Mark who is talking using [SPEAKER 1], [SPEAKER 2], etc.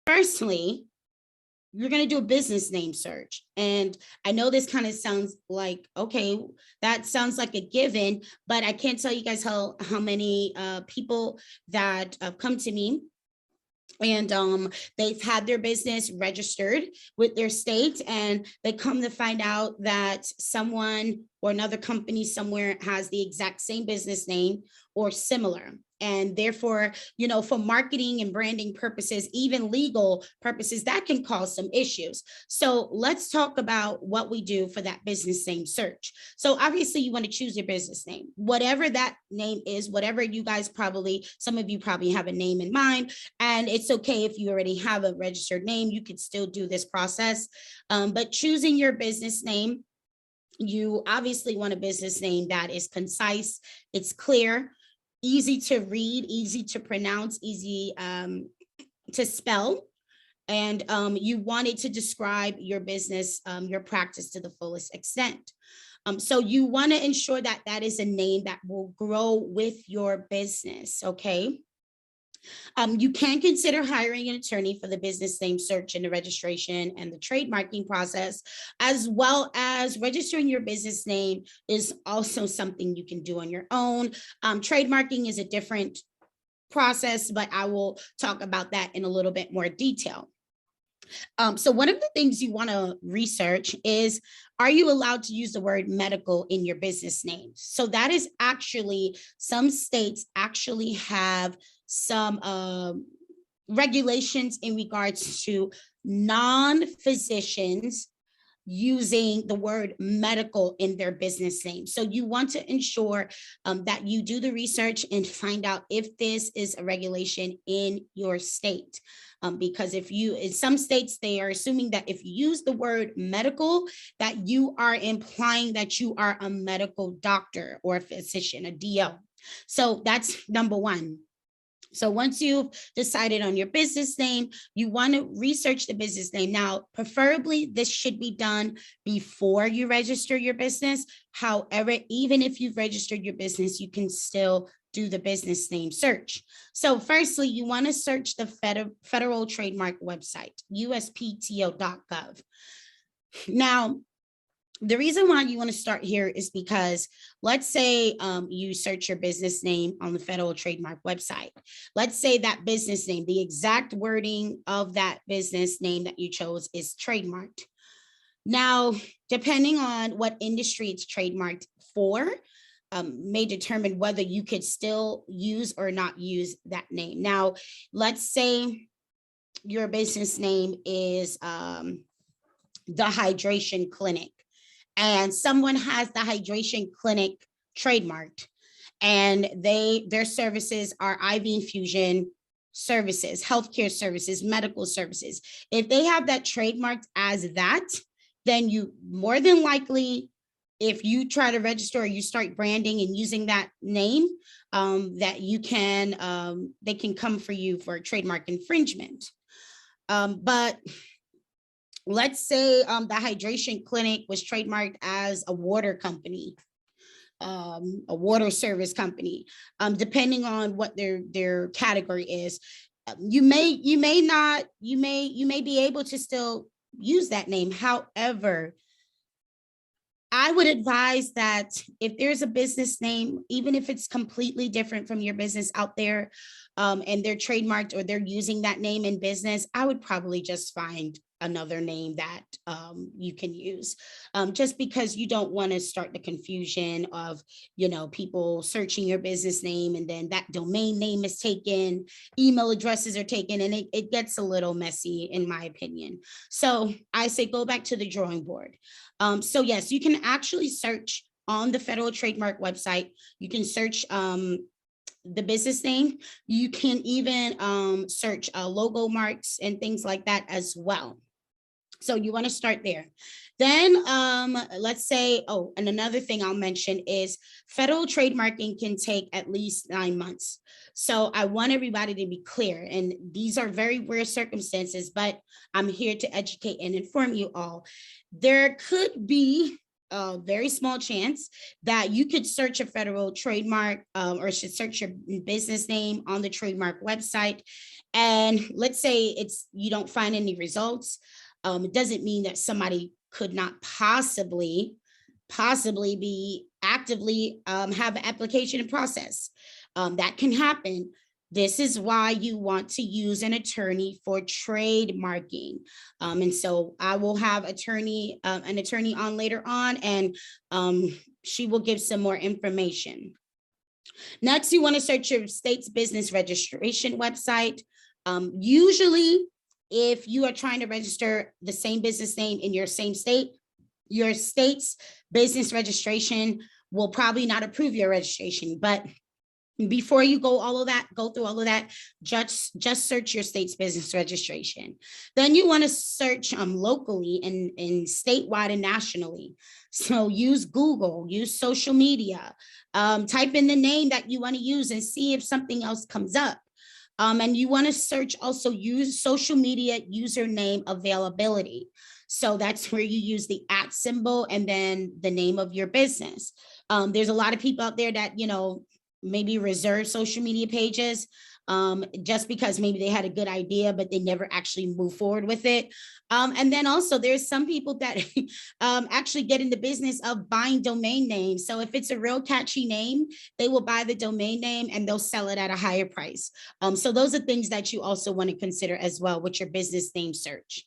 [SPEAKER 1] Firstly, you're going to do a business name search. And I know this kind of sounds like, okay, that sounds like a given, but I can't tell you guys how many people that come to me and they've had their business registered with their state, and they come to find out that someone or another company somewhere has the exact same business name or similar. And therefore, for marketing and branding purposes, even legal purposes, that can cause some issues. So let's talk about what we do for that business name search. So obviously you want to choose your business name, whatever that name is, whatever you guys some of you probably have a name in mind. And it's okay if you already have a registered name, you could still do this process. But choosing your business name, you obviously want a business name that is concise, it's clear, easy to read, easy to pronounce, easy to spell. And you want it to describe your business, your practice to the fullest extent. So you want to ensure that that is a name that will grow with your business, okay? You can consider hiring an attorney for the business name search and the registration and the trademarking process, as well as registering your business name is also something you can do on your own. Trademarking is a different process, but I will talk about that in a little bit more detail. So one of the things you want to research is, are you allowed to use the word medical in your business name? So that is actually, some states actually have some regulations in regards to non-physicians using the word medical in their business name. So you want to ensure that you do the research and find out if this is a regulation in your state. Because in some states, they are assuming that if you use the word medical, that you are implying that you are a medical doctor or a physician, a DO. So that's number one. So once you've decided on your business name, you want to research the business name. Now, preferably this should be done before you register your business. However, even if you've registered your business, you can still do the business name search. So firstly, you want to search the federal trademark website, uspto.gov. Now, the reason why you want to start here is because let's say you search your business name on the federal trademark website. Let's say that business name, the exact wording of that business name that you chose is trademarked. Now, depending on what industry it's trademarked for, may determine whether you could still use or not use that name. Now, let's say your business name is the Hydration Clinic, and someone has the Hydration Clinic trademarked, and their services are IV infusion services, healthcare services, medical services. If they have that trademarked as that, then you more than likely, if you try to register or you start branding and using that name, that you can, they can come for you for trademark infringement. But let's say the Hydration Clinic was trademarked as a water company, a water service company, depending on what their category is. You may be able to still use that name. However, I would advise that if there's a business name, even if it's completely different from your business out there, and they're trademarked or they're using that name in business, I would probably just find another name that you can use, just because you don't want to start the confusion of, people searching your business name and then that domain name is taken, email addresses are taken, and it gets a little messy in my opinion. So I say go back to the drawing board. So yes, you can actually search on the federal trademark website. You can search the business name. You can even search logo marks and things like that as well. So you want to start there. Then let's say, oh, and another thing I'll mention is federal trademarking can take at least 9 months. So I want everybody to be clear, and these are very rare circumstances, but I'm here to educate and inform you all. There could be a very small chance that you could search a federal trademark, or should search your business name on the trademark website. And let's say you don't find any results. It doesn't mean that somebody could not possibly be actively have an application in process. That can happen. This is why you want to use an attorney for trademarking. And so I will have an attorney on later on, and she will give some more information. Next, you want to search your state's business registration website. Usually, if you are trying to register the same business name in your same state, your state's business registration will probably not approve your registration. But before you go through all of that, just search your state's business registration. Then you want to search locally and statewide and nationally. So use Google, use social media, type in the name that you want to use and see if something else comes up. And you want to search, also use social media username availability. So that's where you use the @ symbol and then the name of your business. There's a lot of people out there that, maybe reserve social media pages just because maybe they had a good idea, but they never actually move forward with it. And then also there's some people that actually get in the business of buying domain names. So if it's a real catchy name, they will buy the domain name and they'll sell it at a higher price. So those are things that you also want to consider as well with your business name search.